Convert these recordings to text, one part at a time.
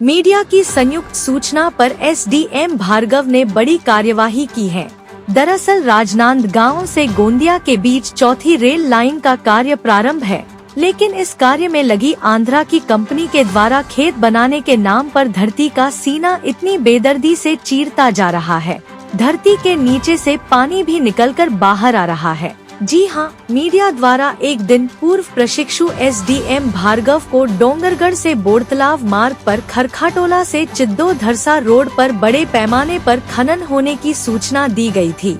Media की संयुक्त सूचना पर एसडीएम भार्गव ने बड़ी कार्यवाही की है। दरअसल राजनांदगांव से गोंदिया के बीच चौथी रेल लाइन का कार्य प्रारंभ है, लेकिन इस कार्य में लगी आंध्रा की कंपनी के द्वारा खेत बनाने के नाम पर धरती का सीना इतनी बेदर्दी से चीरता जा रहा है। धरती के नीचे से पानी भी निकलकर बाहर आ रहा है। जी हां, मीडिया द्वारा एक दिन पूर्व प्रशिक्षु एसडीएम भार्गव को डोंगरगढ़ से बोड़तलाव मार्ग पर खरखाटोला से चिद्दो धरसा रोड पर बड़े पैमाने पर खनन होने की सूचना दी गई थी,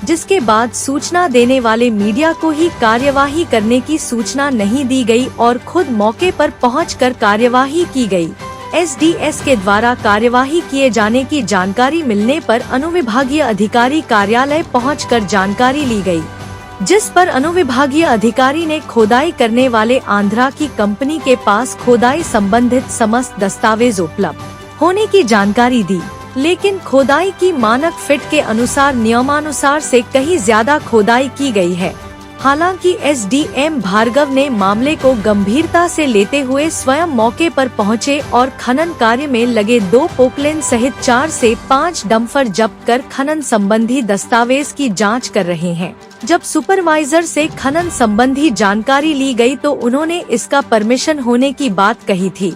जिसके बाद सूचना देने वाले मीडिया को ही कार्यवाही करने की सूचना नहीं दी गई और खुद मौके पर पहुंचकर कार्यवाही की गई। एसडीएस के द्वारा कार्यवाही किए जाने की जानकारी मिलने पर अनुविभागीय अधिकारी कार्यालय पहुंचकर जानकारी ली गई, जिस पर अनुविभागीय अधिकारी ने खोदाई करने वाले आंध्रा की कंपनी के पास खोदाई संबंधित समस्त दस्तावेज उपलब्ध होने की जानकारी दी, लेकिन खोदाई की मानक फिट के अनुसार नियमानुसार से कहीं ज्यादा खोदाई की गई है। हालांकि एसडीएम भार्गव ने मामले को गंभीरता से लेते हुए स्वयं मौके पर पहुंचे और खनन कार्य में लगे 2 पोकलेन सहित 4 से 5 डंपर जब्त कर खनन संबंधी दस्तावेज की जांच कर रहे हैं। जब सुपरवाइजर से खनन संबंधी जानकारी ली गई तो उन्होंने इसका परमिशन होने की बात कही थी,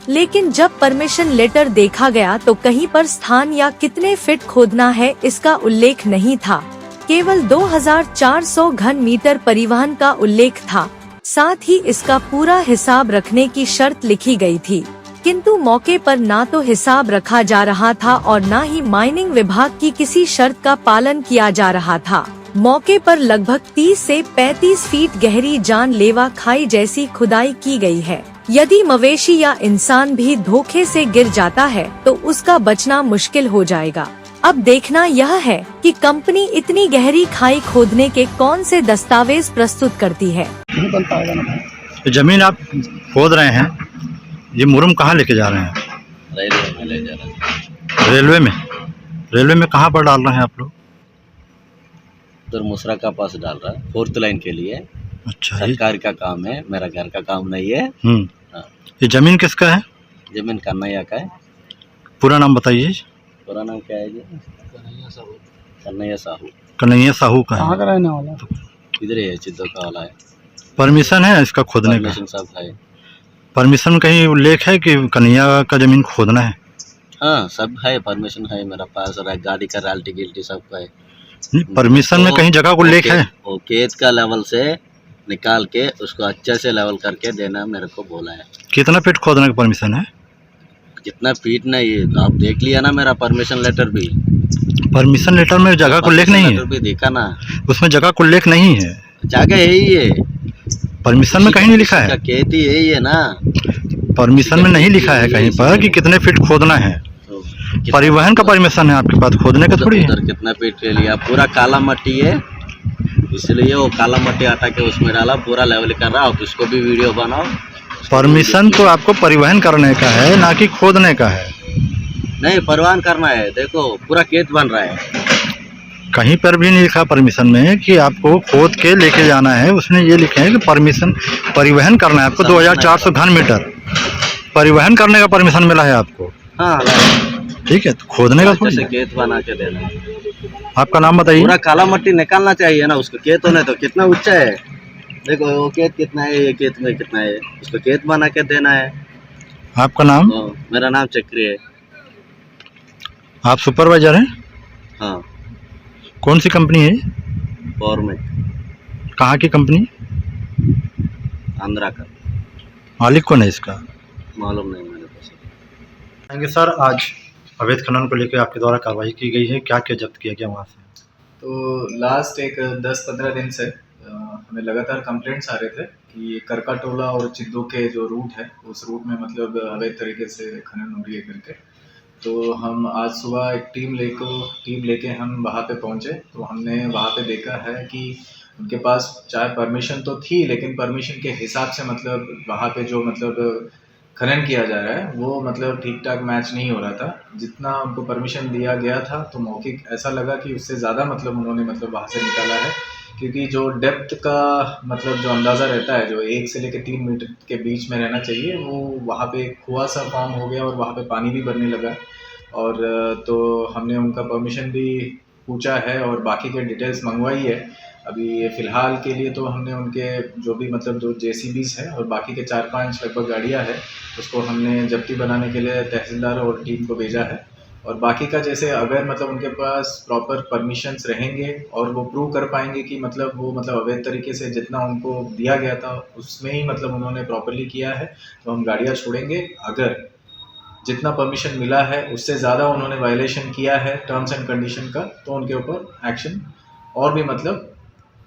लेकिन जब परमिशन लेटर देखा गया तो कहीं पर स्थान या कितने फीट खोदना है इसका उल्लेख नहीं था। केवल 2400 घन मीटर परिवहन का उल्लेख था। साथ ही इसका पूरा हिसाब रखने की शर्त लिखी गई थी, किंतु मौके पर ना तो हिसाब रखा जा रहा था और ना ही माइनिंग विभाग की किसी शर्त का पालन किया जा रहा था। मौके पर लगभग 30 से 35 फीट गहरी जानलेवा खाई जैसी खुदाई की गई है। यदि मवेशी या इंसान भी धोखे से गिर जाता है तो उसका बचना मुश्किल हो जाएगा। अब देखना यह है कि कंपनी इतनी गहरी खाई खोदने के कौन से दस्तावेज प्रस्तुत करती है। जमीन आप खोद रहे हैं, ये मुरम कहाँ लेके जा रहे हैं? रेलवे में ले जा रहे हैं। रेलवे में कहाँ पर डाल रहे हैं आप लोग? उधर मुसरा का पास डाल रहा है, 4th लाइन के लिए। अच्छा, सरकार का काम है, मेरा घर का काम नहीं है। हाँ। ये जमीन किसका है? जमीन कन्हैया का है। पूरा नाम बताइए। पूरा नाम क्या है जी? कन्हैया साहू। कन्हैया साहू का है। कहाँ का रहने वाला? इधर ही है, चिद्दो का वाला है। परमिशन है इसका खोदने का? परमिशन सब है। परमिशन में कहीं उल्लेख है कि कन्हैया का जमीन खोदना है? हाँ, सब है, परमिशन है मेरा पास, और गाड़ी का रॉयल्टी गिल्टी सब का है। परमिशन में कहीं जगह का उल्लेख है? वो खेत का लेवल से निकाल के उसको अच्छे से लेवल करके देना मेरे को बोला है। कितना फीट खोदने का परमिशन है? कितना फीट नहीं है, आप देख लिया ना मेरा परमिशन लेटर भी। परमिशन लेटर में जगह का उल्लेख नहीं है? भी देखा ना, उसमें जगह का उल्लेख नहीं है। जगह यही है, परमिशन में कहीं नहीं लिखा है। खेत ही यही है ना, परमिशन में नहीं लिखा है कहीं पर कि कितने फीट खोदना है। परिवहन का परमिशन है आपके पास, खोदने का थोड़ी है। कितना फीट के लिए? पूरा काला मट्टी है, इसलिए वो काला मट्टी हटा के उसमें डाला, पूरा लेवल कर रहा। आप उसको भी वीडियो बनाओ। परमिशन तो आपको परिवहन करने का है, ना कि खोदने का है। नहीं, परिवहन करना है। देखो पूरा खेत बन रहा है, कहीं पर भी नहीं लिखा परमिशन में कि आपको खोद के लेके जाना है। उसमें ये लिखे है कि परमिशन परिवहन करना है आपको। 2400 घन मीटर परिवहन करने का परमिशन मिला है आपको। हाँ, ठीक है, तो खोदने का थोड़ी है। खेत बना के देना। आपका नाम बताइए। पूरा काला मट्टी निकालना चाहिए ना उसको। खेत होने तो कितना ऊंचा है, देखो वो खेत कितना है, ये खेत में कितना है, उसको खेत बना के देना है। आपका नाम? मेरा नाम चक्री है। आप सुपरवाइजर हैं? हाँ। कौन सी कंपनी है? फॉर्म में। कहाँ की कंपनी? आंध्रा का। मालिक कौन है इसका? मालूम नहीं मेरे पास। थैंक सर, आज अवैध खनन को लेकर आपके द्वारा कार्रवाई की गई है, क्या क्या जब्त किया गया वहाँ से? तो लास्ट एक 10-15 दिन से हमें लगातार कंप्लेंट्स आ रहे थे कि करकाटोला और चिद्दो के जो रूट है उस रूट में मतलब अवैध तरीके से खनन हो रही है करके। तो हम आज सुबह एक टीम लेके हम वहाँ पे पहुँचे। तो हमने वहाँ पे देखा है कि उनके पास चाहे परमिशन तो थी, लेकिन परमिशन के हिसाब से मतलब वहाँ पे जो मतलब खनन किया जा रहा है वो मतलब ठीक ठाक मैच नहीं हो रहा था। जितना उनको परमिशन दिया गया था तो मौखिक ऐसा लगा कि उससे ज़्यादा मतलब उन्होंने मतलब वहाँ से निकाला है। क्योंकि जो डेप्थ का मतलब जो अंदाज़ा रहता है जो 1 से लेकर 3 मीटर के बीच में रहना चाहिए, वो वहाँ पे एक कुआं सा फॉर्म हो गया और वहाँ पे पानी भी भरने लगा। और तो हमने उनका परमिशन भी पूछा है और बाकी के डिटेल्स मंगवाई है। अभी फ़िलहाल के लिए तो हमने उनके जो भी मतलब जो जेसीबीज़ हैं और बाकी के 4-5 लगभग गाड़ियाँ हैं, उसको हमने जब्ती बनाने के लिए तहसीलदार और टीम को भेजा है। और बाकी का जैसे अगर मतलब उनके पास प्रॉपर परमिशंस रहेंगे और वो प्रूव कर पाएंगे कि मतलब वो मतलब अवैध तरीके से जितना उनको दिया गया था उसमें ही मतलब उन्होंने प्रॉपरली किया है, तो हम गाड़ियाँ छोड़ेंगे। अगर जितना परमिशन मिला है उससे ज़्यादा उन्होंने वायलेशन किया है टर्म्स एंड कंडीशन का, तो उनके ऊपर एक्शन और भी मतलब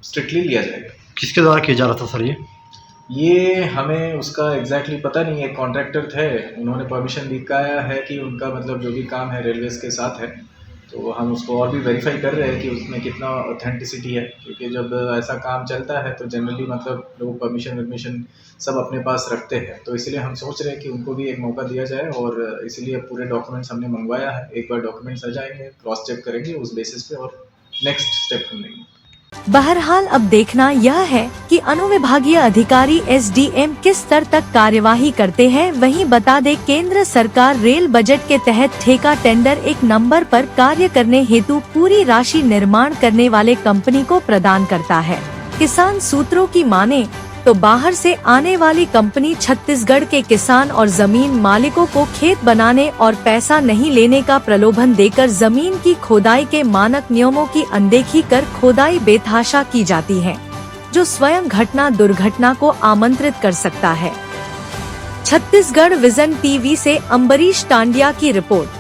स्ट्रिक्टली लिया जाएगा। किसके द्वारा किया जा रहा था सर ये हमें उसका एग्जैक्टली पता नहीं है। कॉन्ट्रैक्टर थे, उन्होंने परमिशन दिखाया है कि उनका मतलब जो भी काम है रेलवेज के साथ है, तो हम उसको और भी वेरीफाई कर रहे हैं कि उसमें कितना ऑथेंटिसिटी है। क्योंकि जब ऐसा काम चलता है तो जनरली मतलब लोग परमिशन सब अपने पास रखते हैं, तो इसलिए हम सोच रहे हैं कि उनको भी एक मौका दिया जाए और इसीलिए पूरे डॉक्यूमेंट्स हमने मंगवाया है। एक बार डॉक्यूमेंट्स आ जाएंगे, क्रॉस चेक करेंगे उस बेसिस पे और नेक्स्ट स्टेप हम लेंगे। बहरहाल अब देखना यह है कि अनुविभागीय अधिकारी एसडीएम किस स्तर तक कार्यवाही करते हैं। वहीं बता दें, केंद्र सरकार रेल बजट के तहत ठेका टेंडर एक नंबर पर कार्य करने हेतु पूरी राशि निर्माण करने वाले कंपनी को प्रदान करता है। किसान सूत्रों की माने तो बाहर से आने वाली कंपनी छत्तीसगढ़ के किसान और जमीन मालिकों को खेत बनाने और पैसा नहीं लेने का प्रलोभन देकर जमीन की खोदाई के मानक नियमों की अनदेखी कर खोदाई बेतहाशा की जाती है, जो स्वयं घटना दुर्घटना को आमंत्रित कर सकता है। छत्तीसगढ़ विजन टीवी से अम्बरीश टांडिया की रिपोर्ट।